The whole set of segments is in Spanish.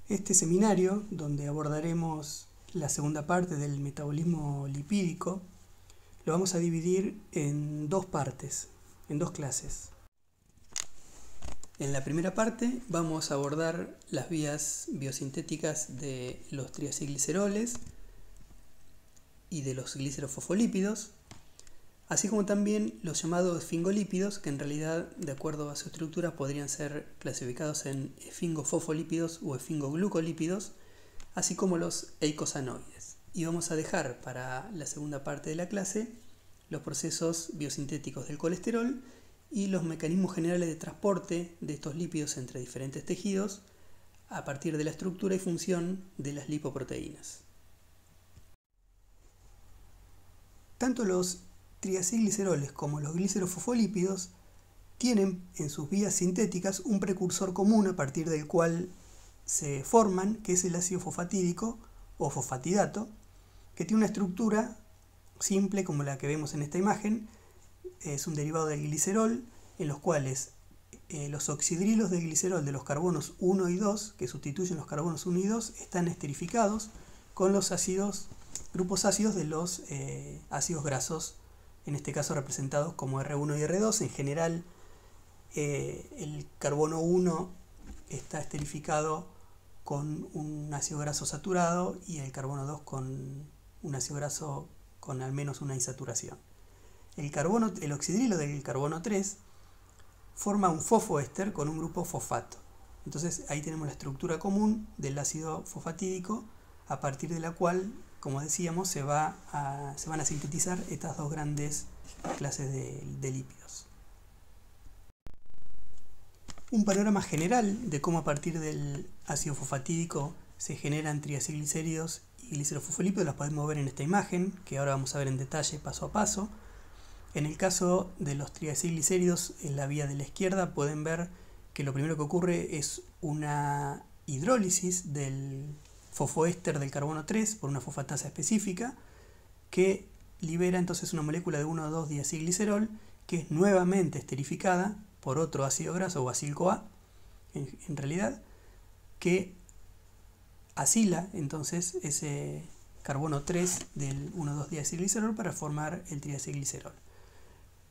Este seminario, donde abordaremos la segunda parte del metabolismo lipídico, lo vamos a dividir en dos partes, en dos clases. En la primera parte vamos a abordar las vías biosintéticas de los triacilgliceroles y de los glicerofosfolípidos, así como también los llamados esfingolípidos, que en realidad, de acuerdo a su estructura, podrían ser clasificados en esfingofosfolípidos o esfingoglucolípidos, así como los eicosanoides. Y vamos a dejar para la segunda parte de la clase los procesos biosintéticos del colesterol y los mecanismos generales de transporte de estos lípidos entre diferentes tejidos a partir de la estructura y función de las lipoproteínas. Tanto los triacilgliceroles como los glicerofosfolípidos tienen en sus vías sintéticas un precursor común a partir del cual se forman, que es el ácido fosfatídico o fosfatidato, que tiene una estructura simple como la que vemos en esta imagen. Es un derivado del glicerol, en los cuales los oxidrilos del glicerol de los carbonos 1 y 2, que sustituyen los carbonos 1 y 2, están esterificados con los grupos ácidos de los ácidos grasos, en este caso representados como R1 y R2. En general, el carbono 1 está esterificado con un ácido graso saturado y el carbono 2 con un ácido graso con al menos una insaturación. El oxidrilo del carbono 3 forma un fosfoéster con un grupo fosfato. Entonces ahí tenemos la estructura común del ácido fosfatídico, a partir de la cual, como decíamos, se van a sintetizar estas dos grandes clases de lípidos. Un panorama general de cómo a partir del ácido fosfatídico se generan triacilglicéridos y glicerofosfolípidos las podemos ver en esta imagen, que ahora vamos a ver en detalle paso a paso. En el caso de los triacilglicéridos, en la vía de la izquierda pueden ver que lo primero que ocurre es una hidrólisis del fosfoéster del carbono 3 por una fosfatasa específica, que libera entonces una molécula de 1,2-diacilglicerol, que es nuevamente esterificada por otro ácido graso o acil-CoA, en realidad, que acila entonces ese carbono 3 del 1,2-diacilglicerol para formar el triacilglicerol.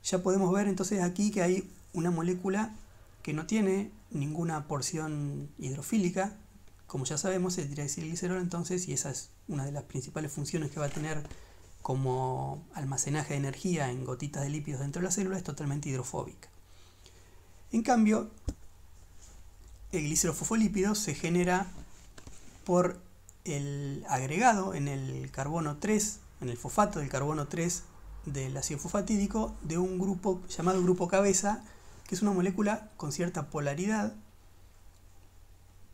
Ya podemos ver entonces aquí que hay una molécula que no tiene ninguna porción hidrofílica, como ya sabemos, el triacilglicerol entonces, y esa es una de las principales funciones que va a tener como almacenaje de energía en gotitas de lípidos dentro de la célula, es totalmente hidrofóbica. En cambio, el glicerofosfolípido se genera por el agregado en el carbono 3, en el fosfato del carbono 3 del ácido fosfatídico, de un grupo llamado grupo cabeza, que es una molécula con cierta polaridad.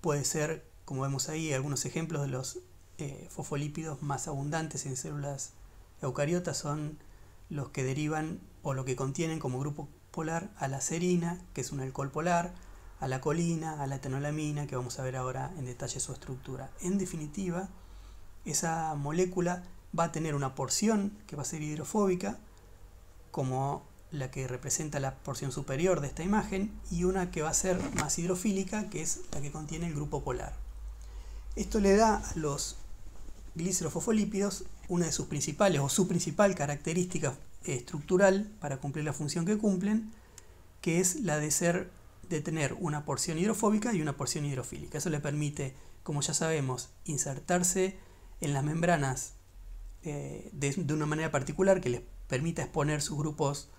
Puede ser, como vemos ahí, algunos ejemplos de los fosfolípidos más abundantes en células eucariotas son los que derivan o lo que contienen como grupo polar a la serina, que es un alcohol polar, a la colina, a la etanolamina, que vamos a ver ahora en detalle su estructura. En definitiva, esa molécula va a tener una porción que va a ser hidrofóbica, como la que representa la porción superior de esta imagen, y una que va a ser más hidrofílica, que es la que contiene el grupo polar. Esto le da a los glicerofosfolípidos una de sus principales, o su principal característica estructural para cumplir la función que cumplen, que es la de tener una porción hidrofóbica y una porción hidrofílica. Eso le permite, como ya sabemos, insertarse en las membranas de una manera particular que les permita exponer sus grupos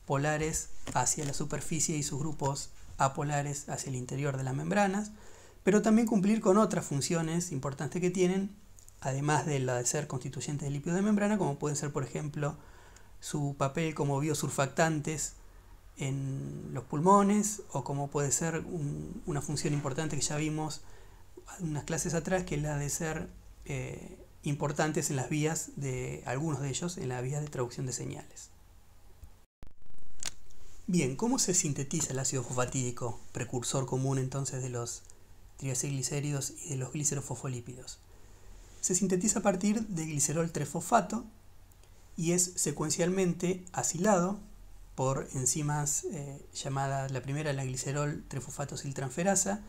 polares hacia la superficie y sus grupos apolares hacia el interior de las membranas, pero también cumplir con otras funciones importantes que tienen, además de la de ser constituyentes de lípidos de membrana, como pueden ser, por ejemplo, su papel como biosurfactantes en los pulmones, o como puede ser una función importante que ya vimos unas clases atrás, que es la de ser importantes en las vías de algunos de ellos, en las vías de traducción de señales. Bien, ¿cómo se sintetiza el ácido fosfatídico, precursor común entonces de los triacilglicéridos y de los glicerofosfolípidos? Se sintetiza a partir de glicerol 3-fosfato y es secuencialmente acilado por enzimas llamadas, la primera la glicerol 3-fosfato aciltransferasa,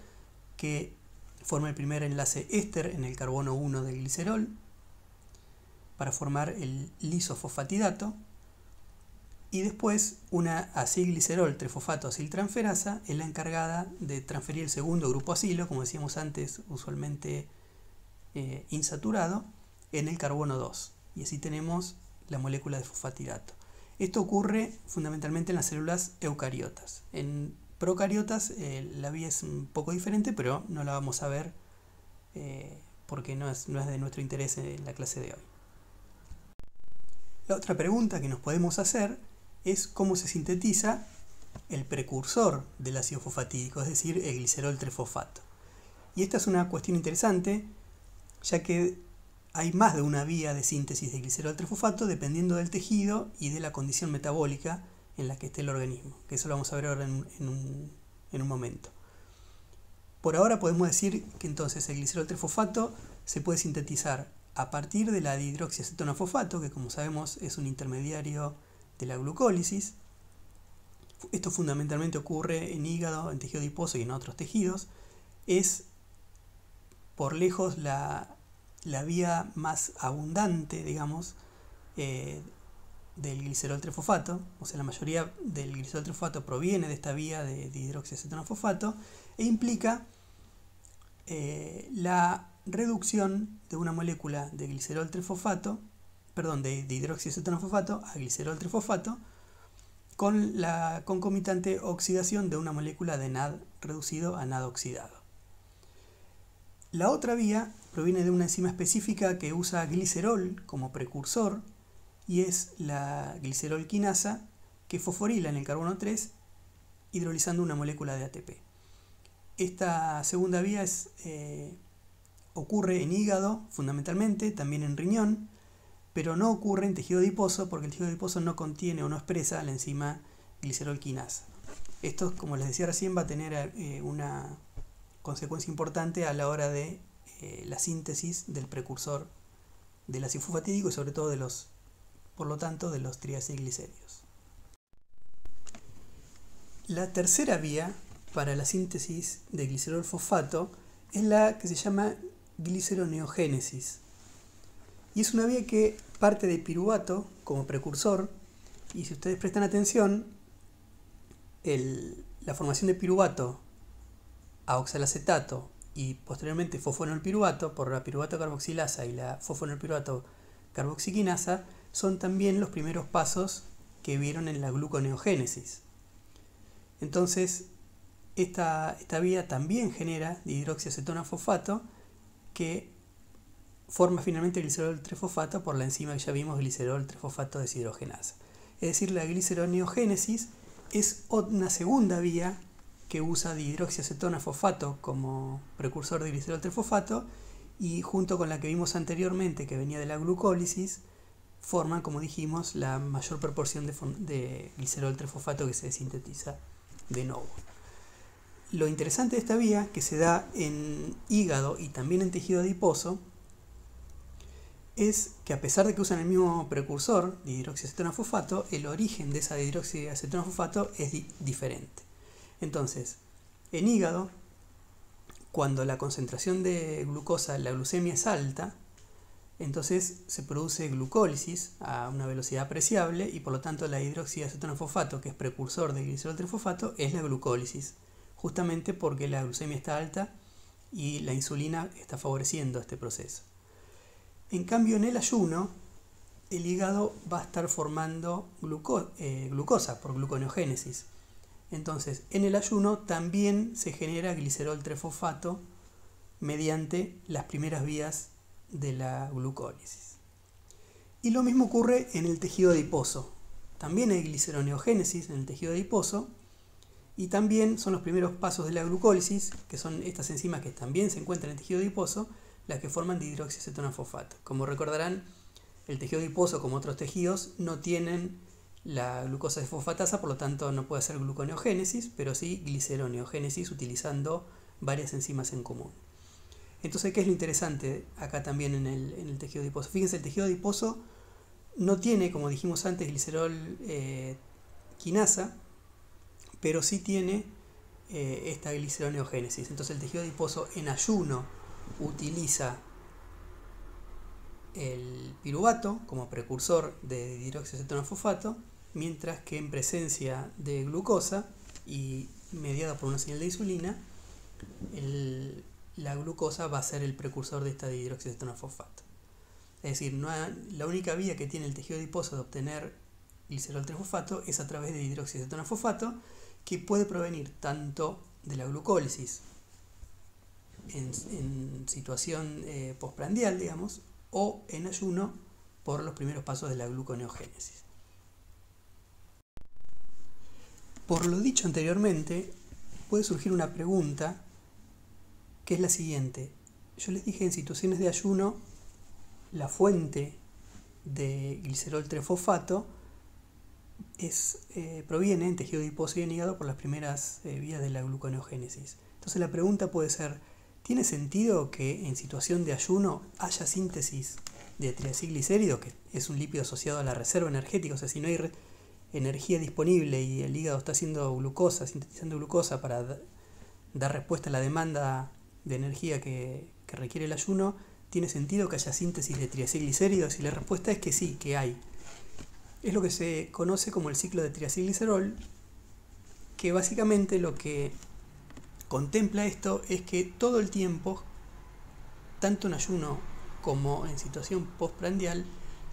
que forma el primer enlace éster en el carbono 1 del glicerol para formar el lisofosfatidato, y después una acilglicerol trifosfato aciltransferasa es la encargada de transferir el segundo grupo acilo, como decíamos antes, usualmente insaturado, en el carbono 2, y así tenemos la molécula de fosfatidato. Esto ocurre fundamentalmente en las células eucariotas. En procariotas la vía es un poco diferente, pero no la vamos a ver porque no es de nuestro interés en la clase de hoy. La otra pregunta que nos podemos hacer es cómo se sintetiza el precursor del ácido fosfatídico, es decir, el glicerol trifosfato. Y esta es una cuestión interesante, ya que hay más de una vía de síntesis de glicerol trifosfato dependiendo del tejido y de la condición metabólica en la que esté el organismo, que eso lo vamos a ver ahora en un momento. Por ahora podemos decir que entonces el glicerol trifosfato se puede sintetizar a partir de la dihidroxiacetono-fosfato, que como sabemos es un intermediario de la glucólisis. Esto fundamentalmente ocurre en hígado, en tejido adiposo y en otros tejidos. Es por lejos la vía más abundante, digamos, del glicerol trifosfato. O sea, la mayoría del glicerol trifosfato proviene de esta vía de dihidroxiacetono-fosfato e implica la reducción de una molécula de glicerol trifosfato, de dihidroxiacetono-fosfato a glicerol trifosfato, con la concomitante oxidación de una molécula de NAD reducido a NAD oxidado. La otra vía proviene de una enzima específica que usa glicerol como precursor y es la glicerol quinasa, que fosforila en el carbono 3 hidrolizando una molécula de ATP. Esta segunda vía ocurre en hígado fundamentalmente, también en riñón, pero no ocurre en tejido adiposo porque el tejido adiposo no contiene o no expresa la enzima glicerol quinasa. Esto, como les decía recién, va a tener una consecuencia importante a la hora de la síntesis del precursor del ácido fosfatídico y sobre todo por lo tanto, de los triacilglicéridos. La tercera vía para la síntesis de glicerol fosfato es la que se llama gliceroneogénesis. Y es una vía que parte de piruvato como precursor, y si ustedes prestan atención, la formación de piruvato a oxalacetato y posteriormente fosfonolpiruvato por la piruvato carboxilasa y la fosfonolpiruvato carboxiquinasa son también los primeros pasos que vieron en la gluconeogénesis. Entonces, esta vía también genera dihidroxiacetono-fosfato que forma finalmente el glicerol trifosfato por la enzima que ya vimos, glicerol trifosfato deshidrogenasa. Es decir, la gliceroneogénesis es una segunda vía que usa dihidroxiacetono-fosfato como precursor de glicerol trifosfato y junto con la que vimos anteriormente que venía de la glucólisis forman, como dijimos, la mayor proporción de glicerol trifosfato que se sintetiza de nuevo. Lo interesante de esta vía, que se da en hígado y también en tejido adiposo, es que a pesar de que usan el mismo precursor, dihidroxiacetono-fosfato, el origen de esa dihidroxiacetono-fosfato es diferente. Entonces, en hígado, cuando la concentración de glucosa, la glucemia es alta, entonces se produce glucólisis a una velocidad apreciable y por lo tanto la dihidroxiacetono-fosfato, que es precursor de glicerol trifosfato, es la glucólisis, justamente porque la glucemia está alta y la insulina está favoreciendo este proceso. En cambio, en el ayuno, el hígado va a estar formando glucosa por gluconeogénesis. Entonces, en el ayuno también se genera glicerol trifosfato mediante las primeras vías de la glucólisis. Y lo mismo ocurre en el tejido adiposo. También hay gliceroneogénesis en el tejido adiposo y también son los primeros pasos de la glucólisis, que son estas enzimas que también se encuentran en el tejido adiposo, las que forman dihidroxiacetono-fosfato. Como recordarán, el tejido adiposo, como otros tejidos, no tienen la glucosa desfosfatasa, por lo tanto no puede hacer gluconeogénesis, pero sí gliceroneogénesis utilizando varias enzimas en común. Entonces, ¿qué es lo interesante acá también en el tejido adiposo? Fíjense, el tejido adiposo no tiene, como dijimos antes, glicerol quinasa, pero sí tiene esta gliceroneogénesis. Entonces el tejido adiposo en ayuno utiliza el piruvato como precursor de dihidroxiacetonofosfato, mientras que en presencia de glucosa y mediada por una señal de insulina, la glucosa va a ser el precursor de esta dihidroxiacetonofosfato. Es decir, la única vía que tiene el tejido adiposo de obtener glicerol 3-fosfato es a través de hidroxiacetonofosfato, que puede provenir tanto de la glucólisis en situación postprandial, digamos, o en ayuno por los primeros pasos de la gluconeogénesis. Por lo dicho anteriormente, puede surgir una pregunta que es la siguiente. Yo les dije, en situaciones de ayuno, la fuente de glicerol 3-fosfato proviene en tejido adiposo y en hígado por las primeras vías de la gluconeogénesis. Entonces la pregunta puede ser, ¿tiene sentido que en situación de ayuno haya síntesis de triacilglicérido, que es un lípido asociado a la reserva energética? O sea, si no hay energía disponible y el hígado está haciendo glucosa, sintetizando glucosa para dar respuesta a la demanda de energía que requiere el ayuno, ¿tiene sentido que haya síntesis de triacilglicéridos? Y la respuesta es que sí, que hay. Es lo que se conoce como el ciclo de triacilglicerol, que básicamente lo que contempla esto es que todo el tiempo, tanto en ayuno como en situación postprandial,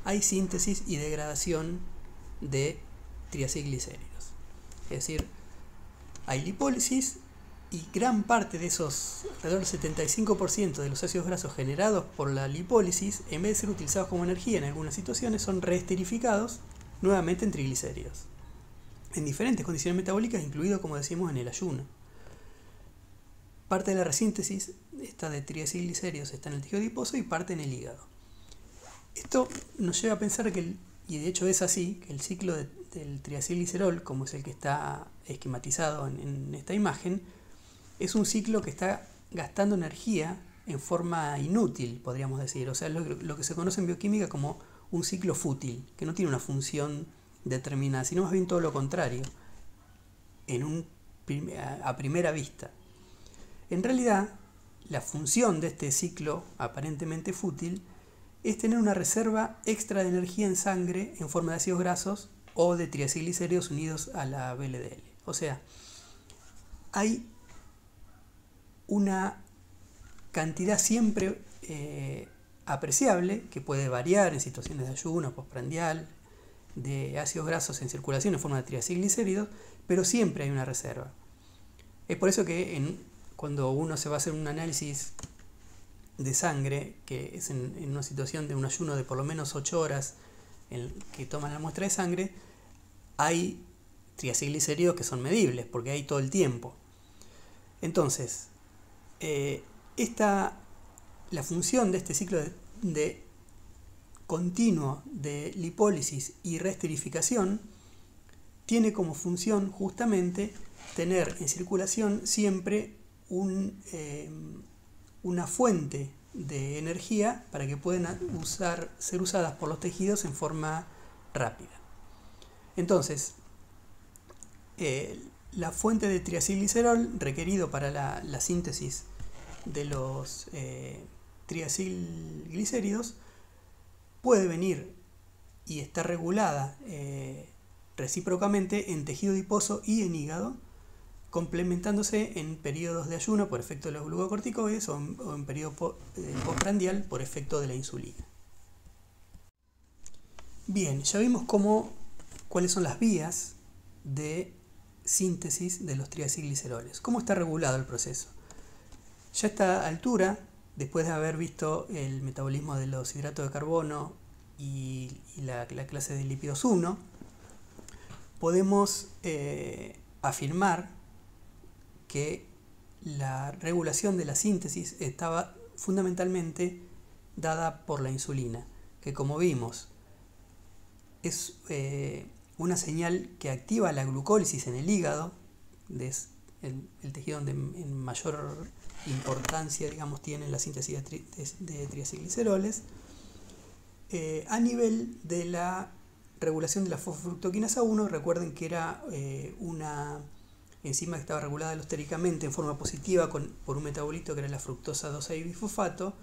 hay síntesis y degradación de triacilglicéridos. Es decir, hay lipólisis y gran parte de esos, alrededor del 75% de los ácidos grasos generados por la lipólisis, en vez de ser utilizados como energía en algunas situaciones, son reesterificados nuevamente en triglicéridos, en diferentes condiciones metabólicas, incluido, como decimos, en el ayuno. Parte de la resíntesis está de triacilglicéridos está en el tejido adiposo y parte en el hígado. Esto nos lleva a pensar que, y de hecho es así, que el ciclo del triacilglicerol, como es el que está esquematizado en esta imagen, es un ciclo que está gastando energía en forma inútil, podríamos decir. O sea, lo que se conoce en bioquímica como un ciclo fútil, que no tiene una función determinada, sino más bien todo lo contrario, a primera vista. En realidad, la función de este ciclo aparentemente fútil es tener una reserva extra de energía en sangre en forma de ácidos grasos o de triacilglicéridos unidos a la VLDL. O sea, hay una cantidad siempre apreciable, que puede variar en situaciones de ayuno, postprandial, de ácidos grasos en circulación en forma de triacilglicéridos, pero siempre hay una reserva. Es por eso que cuando uno se va a hacer un análisis de sangre, que es en una situación de un ayuno de por lo menos 8 horas que toman la muestra de sangre, hay triacilglicéridos que son medibles, porque hay todo el tiempo. Entonces, la función de este ciclo de continuo de lipólisis y reesterificación tiene como función justamente tener en circulación siempre una fuente de energía para que puedan ser usadas por los tejidos en forma rápida. Entonces, la fuente de triacilglicerol requerido para la síntesis de los triacilglicéridos puede venir y está regulada recíprocamente en tejido adiposo y en hígado, complementándose en periodos de ayuno por efecto de los glucocorticoides o en periodo postprandial por efecto de la insulina. Bien, ya vimos cuáles son las vías de síntesis de los triacilgliceroles. ¿Cómo está regulado el proceso? Ya a esta altura, después de haber visto el metabolismo de los hidratos de carbono y la clase de lípidos 1, podemos afirmar que la regulación de la síntesis estaba fundamentalmente dada por la insulina, que como vimos es una señal que activa la glucólisis en el hígado, es el tejido donde en mayor importancia, digamos, tiene la síntesis de triacilgliceroles, a nivel de la regulación de la fosfofructoquinasa 1. Recuerden que era una enzima que estaba regulada alostéricamente en forma positiva por un metabolito que era la fructosa 2,6-bifosfato,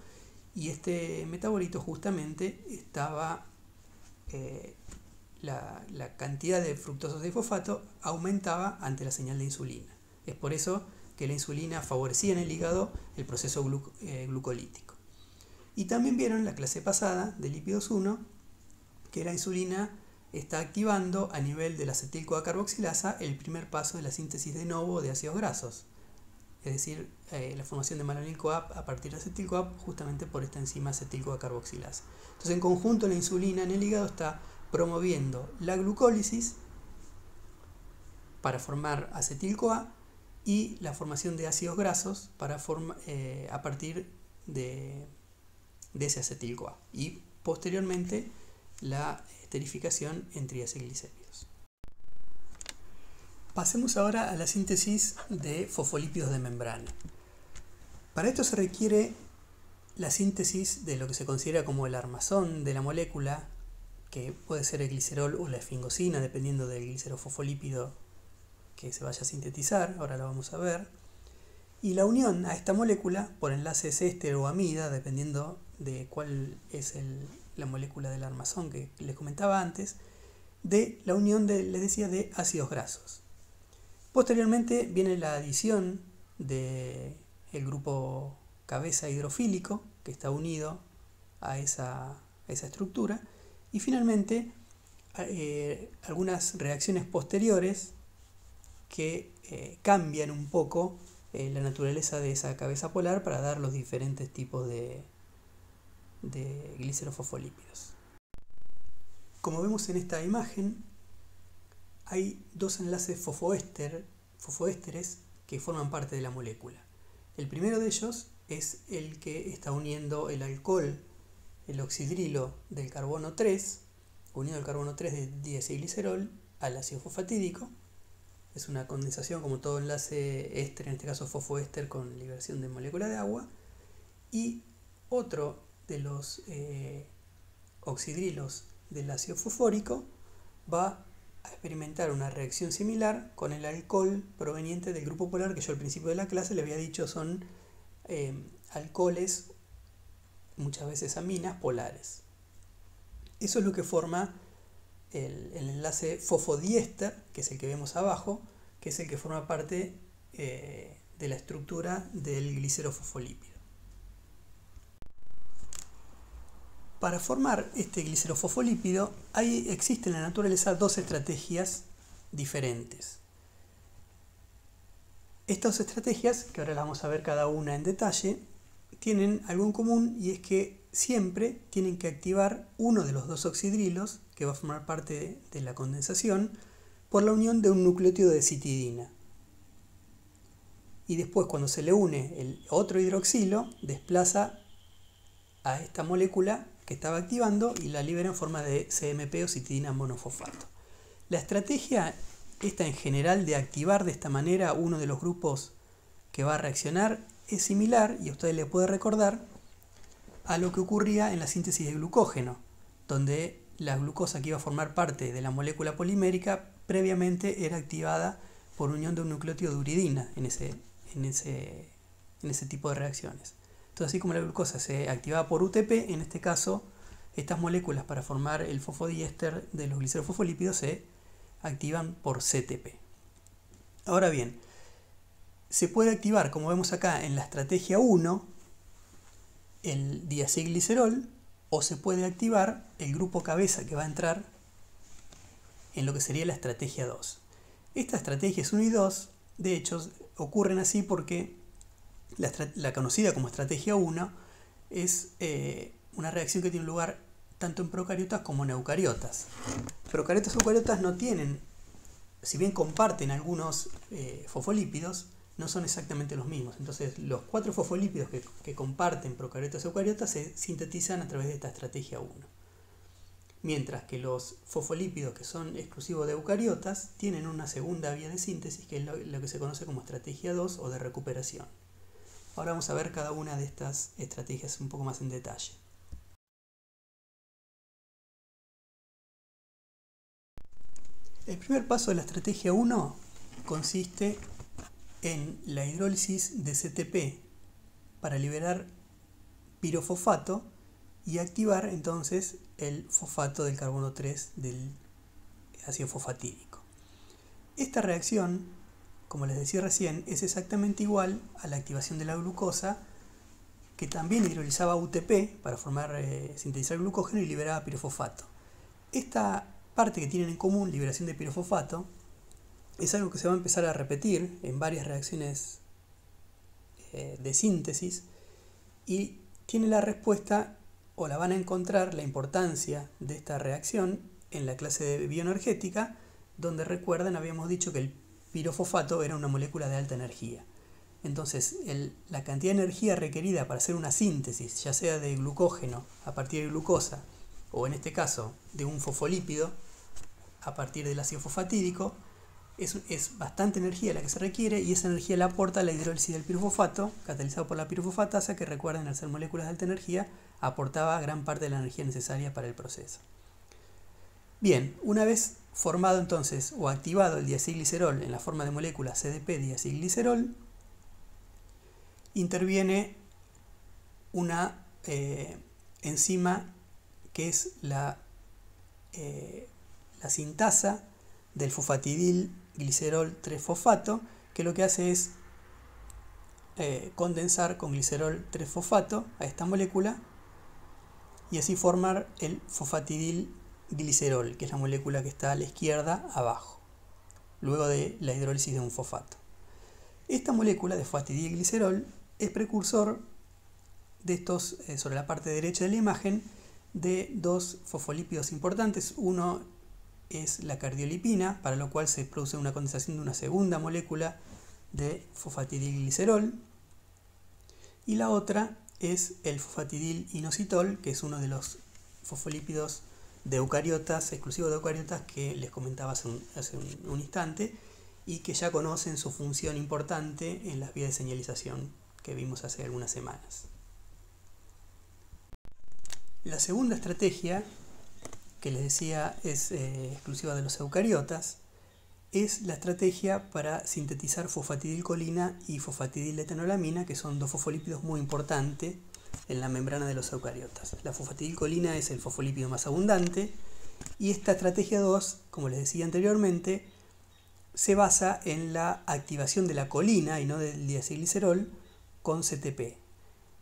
y este metabolito justamente estaba, la cantidad de fructosa 6-bifosfato aumentaba ante la señal de insulina. Es por eso que la insulina favorecía en el hígado el proceso glucolítico. Y también vieron la clase pasada de lípidos 1 que la insulina está activando a nivel de la acetil-CoA carboxilasa el primer paso de la síntesis de novo de ácidos grasos, es decir, la formación de malonil-CoA a partir de acetil-CoA justamente por esta enzima acetil-CoA carboxilasa. Entonces, en conjunto, la insulina en el hígado está promoviendo la glucólisis para formar acetil-CoA y la formación de ácidos grasos a partir de ese acetil-CoA, y posteriormente la esterificación en triacilglicéridos. Pasemos ahora a la síntesis de fosfolípidos de membrana. Para esto se requiere la síntesis de lo que se considera como el armazón de la molécula, que puede ser el glicerol o la esfingosina, dependiendo del glicerofosfolípido que se vaya a sintetizar, ahora lo vamos a ver, y la unión a esta molécula por enlaces éster o amida, dependiendo de cuál es la molécula del armazón que les comentaba antes, de la unión les decía, de ácidos grasos. Posteriormente viene la adición del grupo cabeza hidrofílico, que está unido a esa estructura, y finalmente algunas reacciones posteriores que cambian un poco la naturaleza de esa cabeza polar para dar los diferentes tipos de glicerofosfolípidos. Como vemos en esta imagen, hay dos enlaces fosfoésteres que forman parte de la molécula. El primero de ellos es el que está uniendo el alcohol, el oxidrilo del carbono 3, unido al carbono 3 de diacilglicerol al ácido fosfatídico. Es una condensación como todo enlace éster, en este caso fosfoéster con liberación de molécula de agua. Y otro de los oxidrilos del ácido fosfórico va a experimentar una reacción similar con el alcohol proveniente del grupo polar, que yo al principio de la clase le había dicho son alcoholes, muchas veces aminas, polares. Eso es lo que forma el enlace fosfodiéster, que es el que vemos abajo, que es el que forma parte de la estructura del glicerofosfolípido. Para formar este glicerofosfolípido existen en la naturaleza dos estrategias diferentes. Estas estrategias, que ahora las vamos a ver cada una en detalle, tienen algo en común, y es que siempre tienen que activar uno de los dos oxidrilos que va a formar parte de la condensación por la unión de un nucleótido de citidina. Y después, cuando se le une el otro hidroxilo, desplaza a esta molécula que estaba activando y la libera en forma de CMP o citidina monofosfato. La estrategia esta en general de activar de esta manera uno de los grupos que va a reaccionar es similar, y a ustedes les puede recordar, a lo que ocurría en la síntesis de glucógeno, donde la glucosa que iba a formar parte de la molécula polimérica previamente era activada por unión de un nucleótido de uridina en ese tipo de reacciones. Entonces, así como la glucosa se activaba por UTP, en este caso, estas moléculas para formar el fosfodiéster de los glicerofosfolípidos se activan por CTP. Ahora bien, se puede activar, como vemos acá en la estrategia 1, el diacilglicerol, o se puede activar el grupo cabeza que va a entrar en lo que sería la estrategia 2. Estas estrategias 1 y 2, de hecho, ocurren así porque la conocida como estrategia 1 es una reacción que tiene lugar tanto en procariotas como en eucariotas. Procariotas y eucariotas no tienen, si bien comparten algunos fosfolípidos, no son exactamente los mismos. Entonces, los 4 fosfolípidos que comparten procariotas y eucariotas se sintetizan a través de esta estrategia 1. Mientras que los fosfolípidos que son exclusivos de eucariotas tienen una segunda vía de síntesis, que es lo que se conoce como estrategia 2 o de recuperación. Ahora vamos a ver cada una de estas estrategias un poco más en detalle. El primer paso de la estrategia 1 consiste en la hidrólisis de CTP para liberar pirofosfato y activar entonces el fosfato del carbono 3 del ácido fosfatídico. Esta reacción, como les decía recién, es exactamente igual a la activación de la glucosa, que también hidrolizaba UTP para sintetizar glucógeno y liberaba pirofosfato. Esta parte que tienen en común, liberación de pirofosfato, es algo que se va a empezar a repetir en varias reacciones de síntesis y tiene la respuesta, o la van a encontrar, la importancia de esta reacción en la clase de bioenergética, donde recuerdan, habíamos dicho que el pirofosfato era una molécula de alta energía. Entonces, la cantidad de energía requerida para hacer una síntesis, ya sea de glucógeno a partir de glucosa, o en este caso de un fosfolípido a partir del ácido fosfatídico, es bastante energía la que se requiere, y esa energía la aporta la hidrólisis del pirofosfato, catalizado por la pirofosfatasa, que recuerden, al ser moléculas de alta energía, aportaba gran parte de la energía necesaria para el proceso. Bien, una vez formado entonces o activado el diacilglicerol en la forma de molécula CDP-diacilglicerol, interviene una enzima que es la sintasa del fosfatidilglicerol 3-fosfato, que lo que hace es condensar con glicerol 3-fosfato a esta molécula y así formar el fosfatidilglicerol, que es la molécula que está a la izquierda abajo, luego de la hidrólisis de un fosfato. Esta molécula de fosfatidilglicerol es precursor de estos, sobre la parte derecha de la imagen, de dos fosfolípidos importantes. Uno es la cardiolipina, para lo cual se produce una condensación de una segunda molécula de fosfatidilglicerol, y la otra es el fosfatidilinositol, que es uno de los fosfolípidos de eucariotas, exclusivos de eucariotas, que les comentaba hace un instante, y que ya conocen su función importante en las vías de señalización que vimos hace algunas semanas. La segunda estrategia, que les decía es exclusiva de los eucariotas, es la estrategia para sintetizar fosfatidilcolina y fosfatidiletonolamina, que son dos fosfolípidos muy importantes en la membrana de los eucariotas. La fosfatidilcolina es el fosfolípido más abundante, y esta estrategia 2, como les decía anteriormente, se basa en la activación de la colina y no del diacilglicerol con CTP.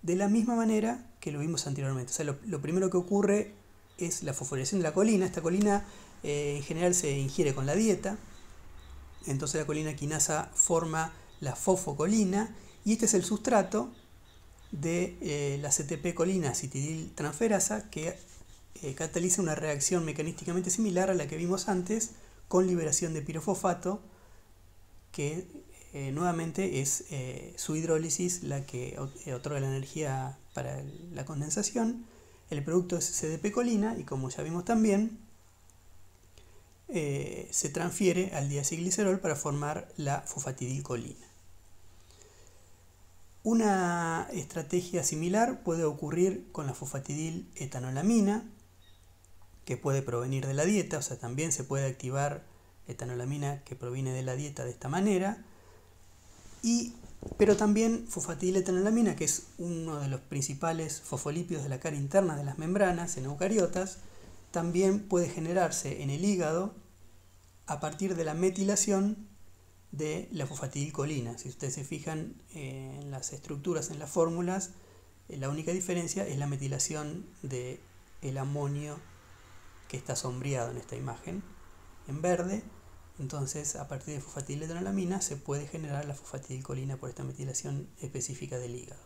De la misma manera que lo vimos anteriormente. O sea, lo primero que ocurre es la fosforilación de la colina. Esta colina en general se ingiere con la dieta. Entonces la colina quinasa forma la fosfocolina, y este es el sustrato de la CTP-colina citidiltransferasa, que cataliza una reacción mecanísticamente similar a la que vimos antes, con liberación de pirofosfato, que nuevamente es su hidrólisis la que otorga la energía para la condensación. El producto es CDP-colina, y como ya vimos también, se transfiere al diacilglicerol para formar la fosfatidilcolina. Una estrategia similar puede ocurrir con la fosfatidiletonolamina, que puede provenir de la dieta. O sea, también se puede activar etanolamina que proviene de la dieta de esta manera, pero también fosfatidiletonolamina, que es uno de los principales fosfolípidos de la cara interna de las membranas en eucariotas, también puede generarse en el hígado a partir de la metilación de la fosfatidilcolina. Si ustedes se fijan en las estructuras, en las fórmulas, la única diferencia es la metilación del amonio, que está sombreado en esta imagen en verde. Entonces, a partir de fosfatidiletonolamina se puede generar la fosfatidilcolina por esta metilación específica del hígado.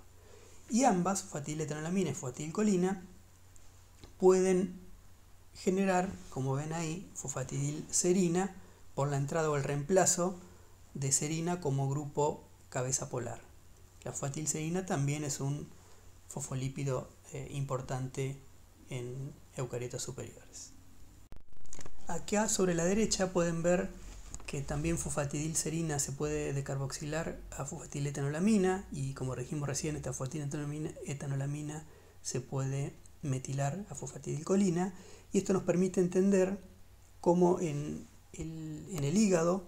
Y ambas, fosfatidiletonolamina y fosfatidilcolina, pueden generar, como ven ahí, fosfatidilserina por la entrada o el reemplazo de serina como grupo cabeza polar. La fosfatidilserina también es un fosfolípido importante en eucariotas superiores. Acá sobre la derecha pueden ver que también fosfatidilserina se puede decarboxilar a fosfatidiletonolamina, y como dijimos recién, esta fosfatidiletonolamina se puede metilar a fosfatidilcolina, y esto nos permite entender cómo en el hígado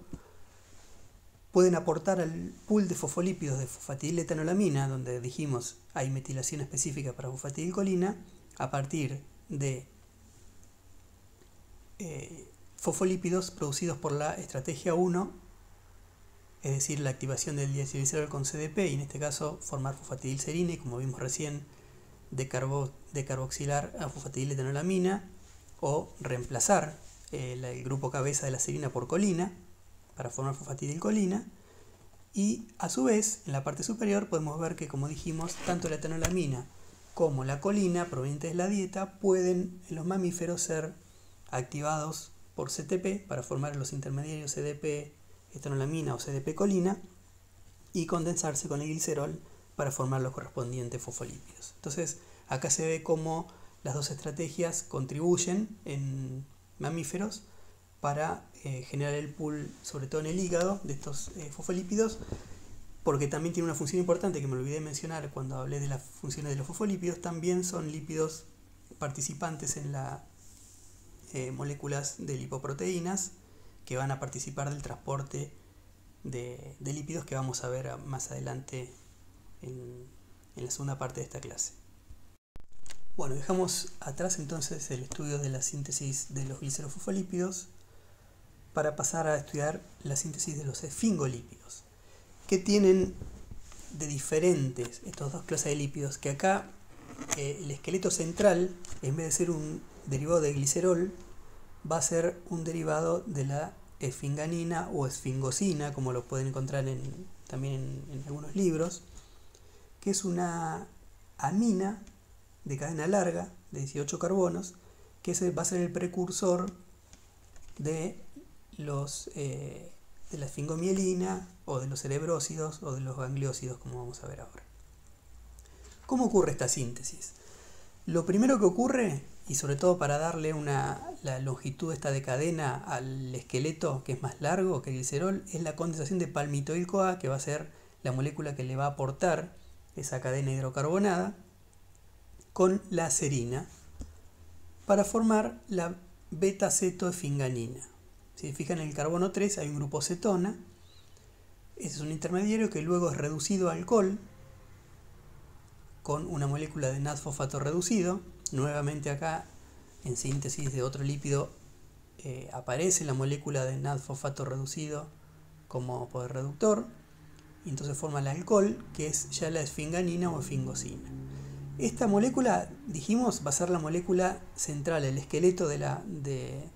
pueden aportar al pool de fosfolípidos de fosfatidiletanolamina, donde dijimos hay metilación específica para fosfatidilcolina, a partir de fosfolípidos producidos por la estrategia 1, es decir, la activación del diacilglicerol con CDP, y en este caso formar fosfatidilserina, y como vimos recién, decarboxilar a fosfatidilletanolamina, o reemplazar el grupo cabeza de la serina por colina para formar fosfatidilcolina. Y a su vez, en la parte superior podemos ver que, como dijimos, tanto la etanolamina como la colina provenientes de la dieta pueden en los mamíferos ser activados por CTP para formar los intermediarios CDP etanolamina o CDP colina y condensarse con el glicerol para formar los correspondientes fosfolípidos. Entonces acá se ve cómo las dos estrategias contribuyen en mamíferos para generar el pool, sobre todo en el hígado, de estos fosfolípidos, porque también tiene una función importante que me olvidé mencionar cuando hablé de las funciones de los fosfolípidos. También son lípidos participantes en las moléculas de lipoproteínas que van a participar del transporte de lípidos, que vamos a ver más adelante en la segunda parte de esta clase. Bueno, dejamos atrás entonces el estudio de la síntesis de los glicerofosfolípidos para pasar a estudiar la síntesis de los esfingolípidos. ¿Qué tienen de diferentes estas dos clases de lípidos? Que acá el esqueleto central, en vez de ser un derivado de glicerol, va a ser un derivado de la esfinganina o esfingosina, como lo pueden encontrar también en algunos libros, que es una amina de cadena larga de 18 carbonos, que va a ser el precursor de la esfingomielina o de los cerebrósidos o de los gangliósidos, como vamos a ver ahora. ¿Cómo ocurre esta síntesis? Lo primero que ocurre, y sobre todo para darle la longitud esta de cadena al esqueleto, que es más largo que el glicerol, es la condensación de palmitoil-CoA, que va a ser la molécula que le va a aportar esa cadena hidrocarbonada, con la serina, para formar la beta-cetoesfinganina. Si se fijan en el carbono 3 hay un grupo cetona. Ese es un intermediario que luego es reducido a alcohol con una molécula de NAD-fosfato reducido. Nuevamente acá, en síntesis de otro lípido, aparece la molécula de NAD-fosfato reducido como poder reductor, y entonces forma el alcohol, que es ya la esfinganina o esfingosina. Esta molécula, dijimos, va a ser la molécula central, el esqueleto de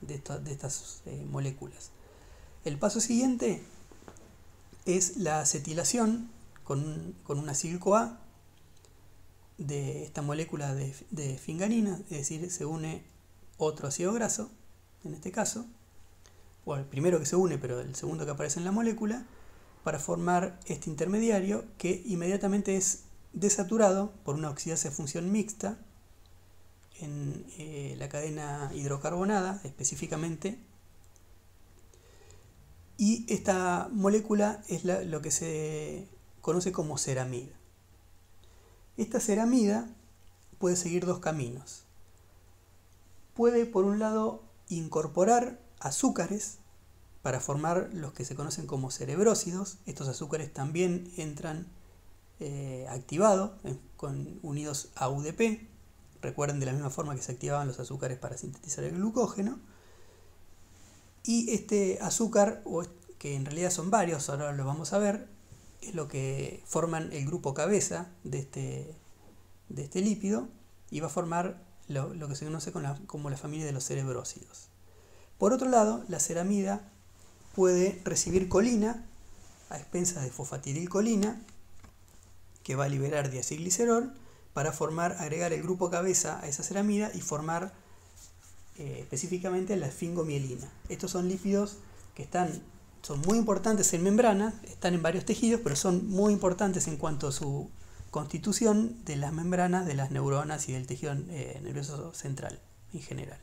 estas moléculas. El paso siguiente es la acetilación con un acil-CoA de esta molécula de esfinganina, es decir, se une otro ácido graso, en este caso, o el primero que se une, pero el segundo que aparece en la molécula, para formar este intermediario que inmediatamente es desaturado por una oxidasa de función mixta en la cadena hidrocarbonada específicamente, y esta molécula es lo que se conoce como ceramida. Esta ceramida puede seguir dos caminos. Puede, por un lado, incorporar azúcares para formar los que se conocen como cerebrósidos. Estos azúcares también entran activados, unidos a UDP. Recuerden, de la misma forma que se activaban los azúcares para sintetizar el glucógeno. Y este azúcar, que en realidad son varios, ahora lo vamos a ver, es lo que forman el grupo cabeza de este lípido, y va a formar lo que se conoce como la familia de los cerebrósidos. Por otro lado, la ceramida puede recibir colina a expensas de fosfatidilcolina, que va a liberar diacilglicerol para agregar el grupo cabeza a esa ceramida y formar específicamente la esfingomielina. Estos son lípidos que son muy importantes en membrana, están en varios tejidos, pero son muy importantes en cuanto a su constitución de las membranas de las neuronas y del tejido nervioso central en general.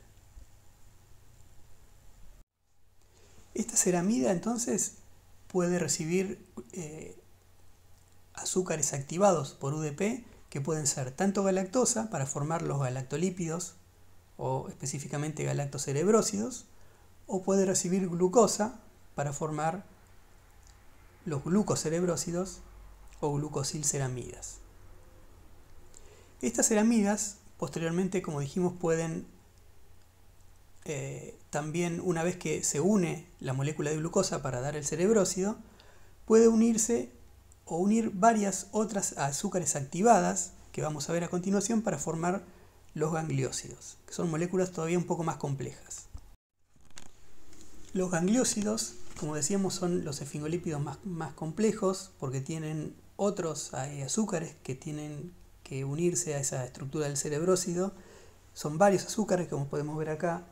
Esta ceramida entonces puede recibir azúcares activados por UDP, que pueden ser tanto galactosa para formar los galactolípidos o específicamente galactocerebrósidos, o puede recibir glucosa para formar los glucocerebrósidos o glucosilceramidas. Estas ceramidas, posteriormente, como dijimos, pueden también, una vez que se une la molécula de glucosa para dar el cerebrósido, puede unirse o unir varias otras azúcares activadas, que vamos a ver a continuación, para formar los gangliósidos, que son moléculas todavía un poco más complejas. Los gangliósidos, como decíamos, son los esfingolípidos más complejos porque tienen otros azúcares que tienen que unirse a esa estructura del cerebrósido. Son varios azúcares, como podemos ver acá.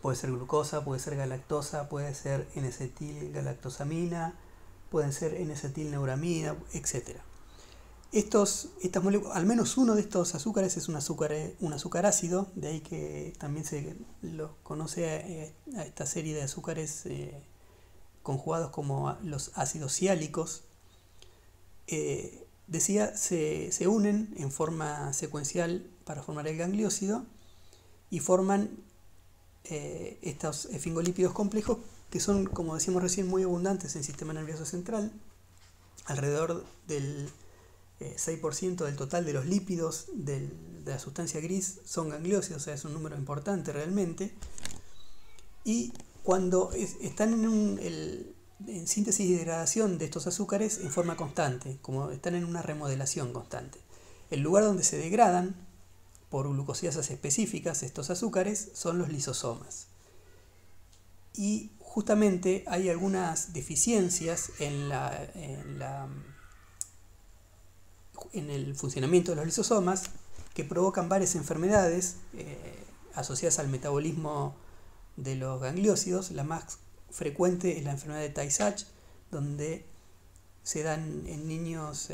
Puede ser glucosa, puede ser galactosa, puede ser N-acetilgalactosamina, pueden ser N-acetilneuramida, etc. Estas moléculas, al menos uno de estos azúcares es un azúcar ácido, de ahí que también se lo conoce a esta serie de azúcares conjugados como los ácidos siálicos. Decía, se unen en forma secuencial para formar el gangliósido y forman estos esfingolípidos complejos que son, como decíamos recién, muy abundantes en el sistema nervioso central. Alrededor del 6% del total de los lípidos de la sustancia gris son gangliósidos, o sea, es un número importante realmente. Y cuando están en síntesis y degradación de estos azúcares en forma constante, como están en una remodelación constante. El lugar donde se degradan por glucosidasas específicas estos azúcares son los lisosomas. Y justamente hay algunas deficiencias en el funcionamiento de los lisosomas que provocan varias enfermedades asociadas al metabolismo de los gangliósidos. La más frecuente es la enfermedad de Tay-Sachs, donde se dan en niños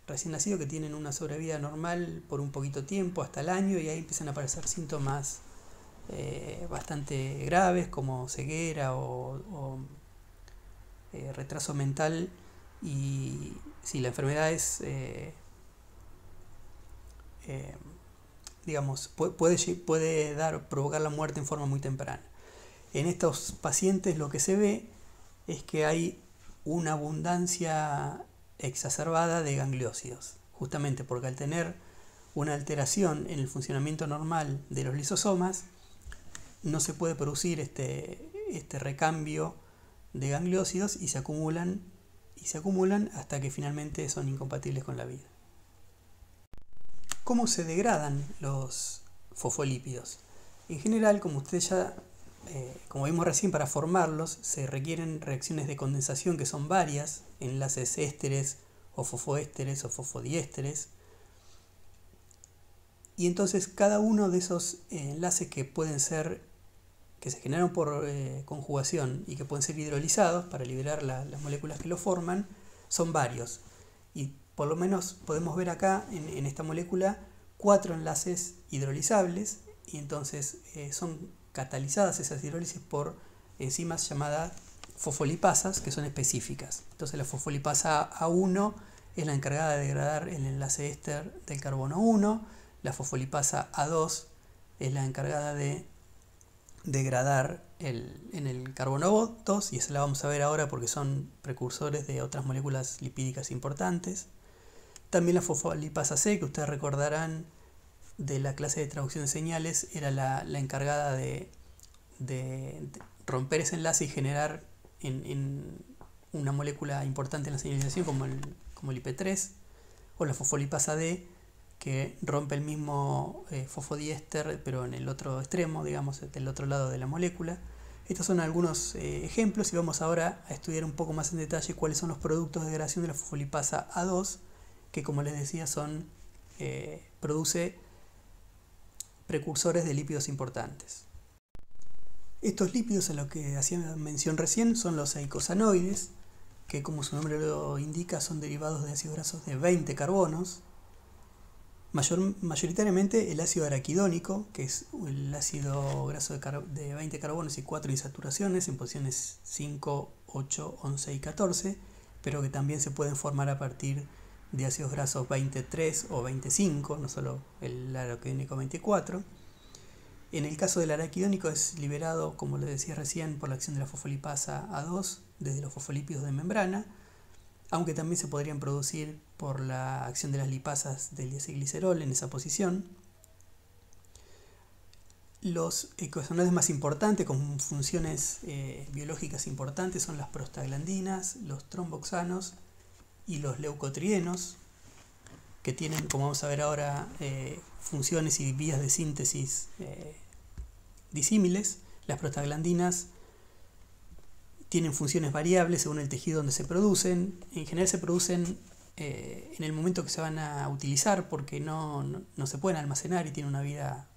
recién nacidos que tienen una sobrevida normal por un poquito tiempo, hasta el año, y ahí empiezan a aparecer síntomas bastante graves como ceguera o retraso mental. Y si la enfermedad es, digamos, puede provocar la muerte en forma muy temprana. En estos pacientes lo que se ve es que hay una abundancia exacerbada de gangliósidos, justamente porque al tener una alteración en el funcionamiento normal de los lisosomas, no se puede producir este recambio de gangliósidos y se acumulan hasta que finalmente son incompatibles con la vida. ¿Cómo se degradan los fosfolípidos? En general, como vimos recién, para formarlos se requieren reacciones de condensación que son varias, enlaces ésteres o fosfoésteres o fosfodiésteres. Y entonces cada uno de esos enlaces que se generan por conjugación y que pueden ser hidrolizados para liberar las moléculas que lo forman, son varios. Y por lo menos podemos ver acá en esta molécula 4 enlaces hidrolizables, y entonces son catalizadas esas hidrólisis por enzimas llamadas fosfolipasas, que son específicas. Entonces la fosfolipasa A1 es la encargada de degradar el enlace éster del carbono 1, la fosfolipasa A2 es la encargada de degradar en el carbono 2, y esa la vamos a ver ahora porque son precursores de otras moléculas lipídicas importantes. También la fosfolipasa C, que ustedes recordarán de la clase de traducción de señales, era la encargada de romper ese enlace y generar en una molécula importante en la señalización como el IP3, o la fosfolipasa D, que rompe el mismo fosfodiéster pero en el otro extremo, digamos, del otro lado de la molécula. Estos son algunos ejemplos, y vamos ahora a estudiar un poco más en detalle cuáles son los productos de degradación de la fosfolipasa A2, que, como les decía, produce precursores de lípidos importantes. Estos lípidos, a los que hacía mención recién, son los eicosanoides, que, como su nombre lo indica, son derivados de ácidos grasos de 20 carbonos. Mayoritariamente el ácido araquidónico, que es el ácido graso de 20 carbonos y 4 insaturaciones en posiciones 5, 8, 11 y 14, pero que también se pueden formar a partir de ácidos grasos 23 o 25, no solo el araquidónico 24. En el caso del araquidónico es liberado, como les decía recién, por la acción de la fosfolipasa A2 desde los fosfolípidos de membrana, aunque también se podrían producir por la acción de las lipasas del diacilglicerol en esa posición. Los eicosanoides más importantes, con funciones biológicas importantes, son las prostaglandinas, los tromboxanos y los leucotrienos, que tienen, como vamos a ver ahora, funciones y vías de síntesis disímiles. Las prostaglandinas tienen funciones variables según el tejido donde se producen. En general se producen en el momento que se van a utilizar, porque no se pueden almacenar y tienen una vida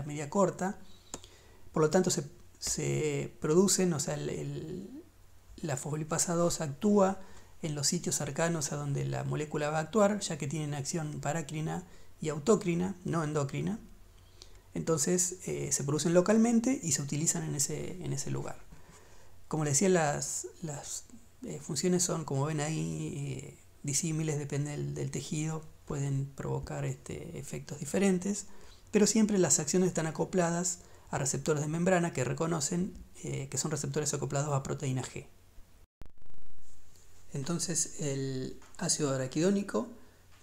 media corta. Por lo tanto se producen, o sea, la fosfolipasa 2 actúa en los sitios cercanos a donde la molécula va a actuar, ya que tienen acción parácrina y autócrina, no endocrina. Entonces se producen localmente y se utilizan en ese lugar. Como les decía, las funciones son, como ven ahí, disímiles, depende del tejido, pueden provocar efectos diferentes, pero siempre las acciones están acopladas a receptores de membrana que reconocen que son receptores acoplados a proteína G. Entonces el ácido araquidónico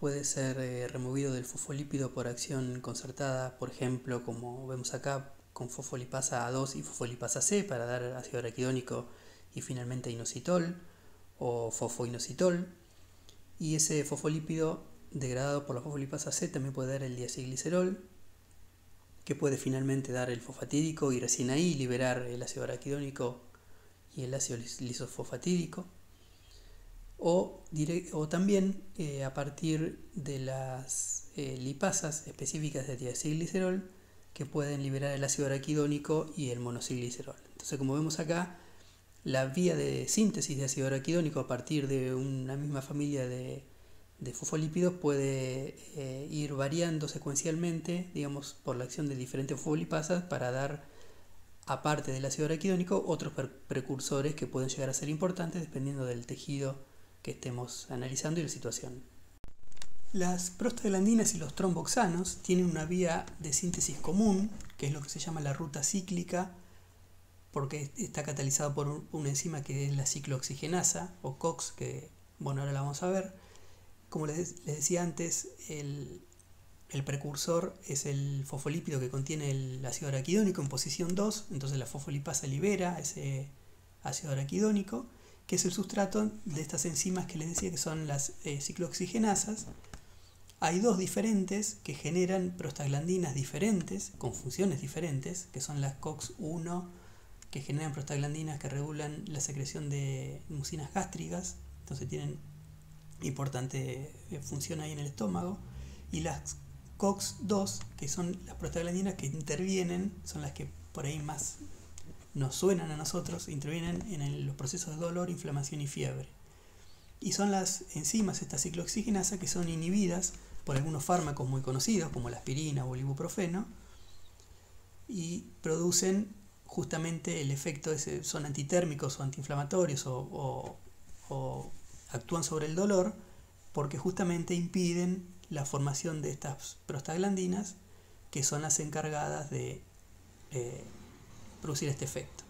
puede ser removido del fosfolípido por acción concertada, por ejemplo, como vemos acá, con fosfolipasa A2 y fosfolipasa C para dar ácido araquidónico y finalmente inositol o fosfoinositol. Y ese fosfolípido degradado por la fosfolipasa C también puede dar el diacilglicerol, que puede finalmente dar el fosfatídico y recién ahí liberar el ácido araquidónico y el ácido lisofosfatídico. O también a partir de las lipasas específicas de diacilglicerol, que pueden liberar el ácido araquidónico y el monocilglicerol. Entonces, como vemos acá, la vía de síntesis de ácido araquidónico a partir de una misma familia de fosfolípidos puede ir variando secuencialmente, digamos, por la acción de diferentes fosfolipasas, para dar, aparte del ácido araquidónico, otros precursores que pueden llegar a ser importantes dependiendo del tejido que estemos analizando y la situación. Las prostaglandinas y los tromboxanos tienen una vía de síntesis común, que es lo que se llama la ruta cíclica, porque está catalizado por una enzima que es la ciclooxigenasa, o COX, que bueno, ahora la vamos a ver. Como les decía antes, el precursor es el fosfolípido que contiene el ácido araquidónico en posición 2, entonces la fosfolipasa libera ese ácido araquidónico, que es el sustrato de estas enzimas que les decía que son las ciclooxigenasas. Hay dos diferentes que generan prostaglandinas diferentes, con funciones diferentes, que son las COX-1, que generan prostaglandinas que regulan la secreción de mucinas gástricas, entonces tienen importante función ahí en el estómago, y las COX-2, que son las prostaglandinas que intervienen, son las que por ahí más nos suenan a nosotros, intervienen en los procesos de dolor, inflamación y fiebre. Y son las enzimas, esta ciclooxigenasa, que son inhibidas por algunos fármacos muy conocidos, como la aspirina o el ibuprofeno, y producen justamente el efecto, son antitérmicos o antiinflamatorios o actúan sobre el dolor, porque justamente impiden la formación de estas prostaglandinas, que son las encargadas de producir este efecto.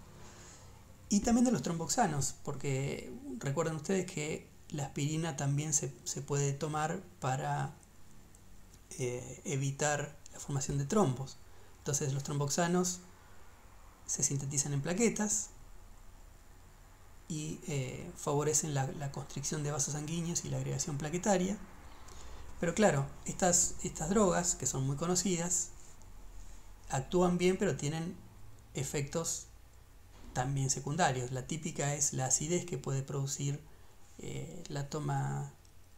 Y también de los tromboxanos, porque recuerden ustedes que la aspirina también se puede tomar para evitar la formación de trombos. Entonces los tromboxanos se sintetizan en plaquetas y favorecen la constricción de vasos sanguíneos y la agregación plaquetaria. Pero claro, estas drogas, que son muy conocidas, actúan bien, pero tienen efectos también secundarios. La típica es la acidez que puede producir la toma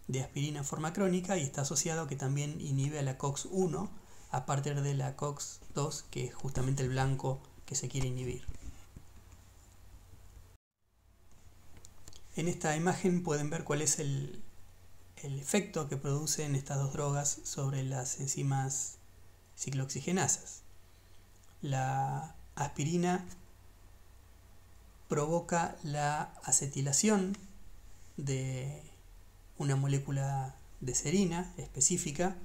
de aspirina en forma crónica, y está asociado a que también inhibe a la COX-1 a partir de la COX-2, que es justamente el blanco que se quiere inhibir. En esta imagen pueden ver cuál es el efecto que producen estas dos drogas sobre las enzimas ciclooxigenasas. La aspirina provoca la acetilación de una molécula de serina específica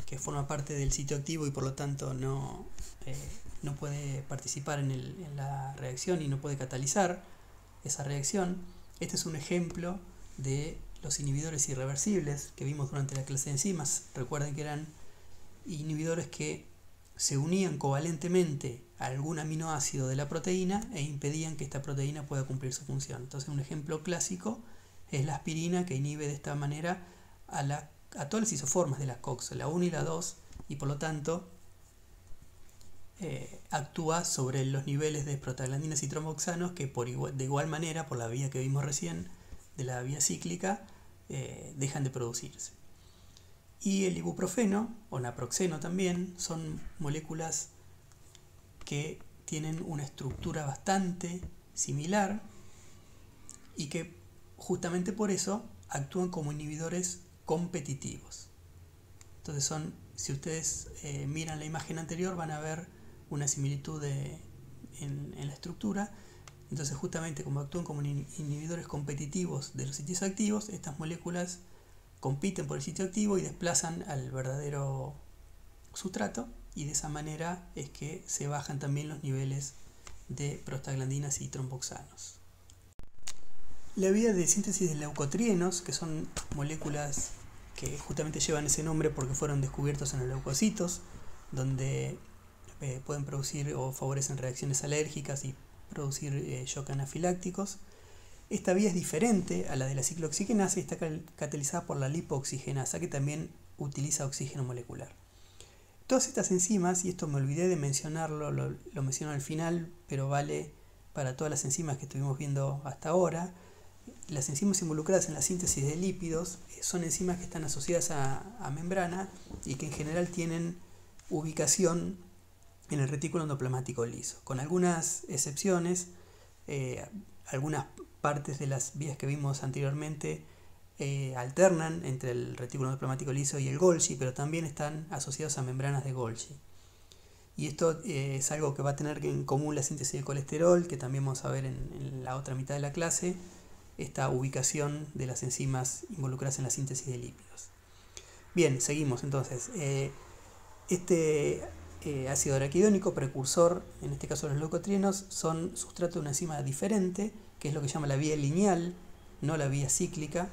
que forma parte del sitio activo y por lo tanto no puede participar en la reacción y no puede catalizar esa reacción. Este es un ejemplo de los inhibidores irreversibles que vimos durante la clase de enzimas. Recuerden que eran inhibidores que se unían covalentemente a algún aminoácido de la proteína e impedían que esta proteína pueda cumplir su función. Entonces, un ejemplo clásico es la aspirina, que inhibe de esta manera a todas las isoformas de la COX, la 1 y la 2, y por lo tanto actúa sobre los niveles de prostaglandinas y tromboxanos que de igual manera, por la vía que vimos recién, de la vía cíclica, dejan de producirse. Y el ibuprofeno o naproxeno también son moléculas que tienen una estructura bastante similar y que justamente por eso actúan como inhibidores competitivos. Entonces si ustedes miran la imagen anterior, van a ver una similitud en la estructura. Entonces, justamente como actúan como inhibidores competitivos de los sitios activos, estas moléculas compiten por el sitio activo y desplazan al verdadero sustrato, y de esa manera es que se bajan también los niveles de prostaglandinas y tromboxanos. La vía de síntesis de leucotrienos, que son moléculas que justamente llevan ese nombre porque fueron descubiertos en los leucocitos, donde pueden producir o favorecen reacciones alérgicas y producir shock anafilácticos. Esta vía es diferente a la de la ciclooxigenasa y está catalizada por la lipooxigenasa, que también utiliza oxígeno molecular. Todas estas enzimas, y esto me olvidé de mencionarlo, lo menciono al final, pero vale para todas las enzimas que estuvimos viendo hasta ahora. Las enzimas involucradas en la síntesis de lípidos son enzimas que están asociadas a membrana y que en general tienen ubicación en el retículo endoplasmático liso. Con algunas excepciones, algunas partes de las vías que vimos anteriormente alternan entre el retículo endoplasmático liso y el Golgi, pero también están asociados a membranas de Golgi. Y esto es algo que va a tener en común la síntesis de colesterol, que también vamos a ver en la otra mitad de la clase, esta ubicación de las enzimas involucradas en la síntesis de lípidos. Bien, seguimos entonces. Ácido araquidónico, precursor, en este caso los leucotrienos, son sustrato de una enzima diferente, que es lo que se llama la vía lineal, no la vía cíclica,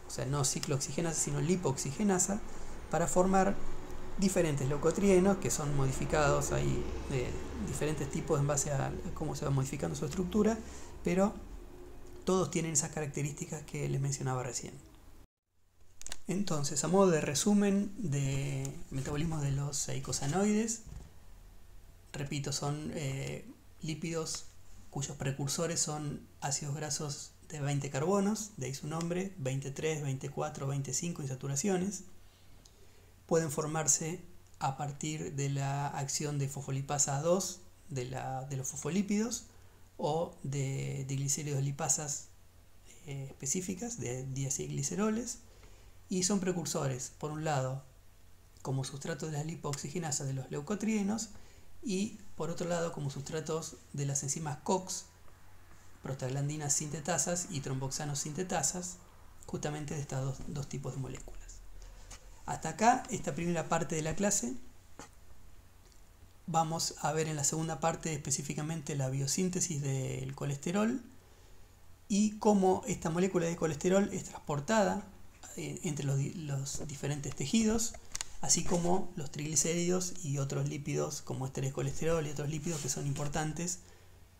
o sea, no ciclooxigenasa, sino lipooxigenasa, para formar diferentes leucotrienos que son modificados, hay de diferentes tipos en base a cómo se va modificando su estructura, pero todos tienen esas características que les mencionaba recién. Entonces, a modo de resumen de metabolismo de los eicosanoides, repito, son lípidos cuyos precursores son ácidos grasos de 20 carbonos, de ahí su nombre, 23, 24, 25 insaturaciones. Pueden formarse a partir de la acción de fosfolipasa 2 de los fosfolípidos o de glicéridos lipasas específicas, de diacilgliceroles, y son precursores, por un lado, como sustrato de la lipooxigenasa de los leucotrienos, y por otro lado como sustratos de las enzimas COX, prostaglandinas sintetasas y tromboxanos sintetasas, justamente de estos dos tipos de moléculas. Hasta acá, esta primera parte de la clase. Vamos a ver en la segunda parte específicamente la biosíntesis del colesterol y cómo esta molécula de colesterol es transportada entre los diferentes tejidos, así como los triglicéridos y otros lípidos como este colesterol y otros lípidos que son importantes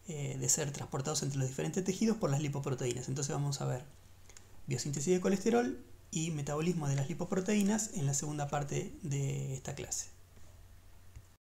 de ser transportados entre los diferentes tejidos por las lipoproteínas. Entonces vamos a ver biosíntesis de colesterol y metabolismo de las lipoproteínas en la segunda parte de esta clase.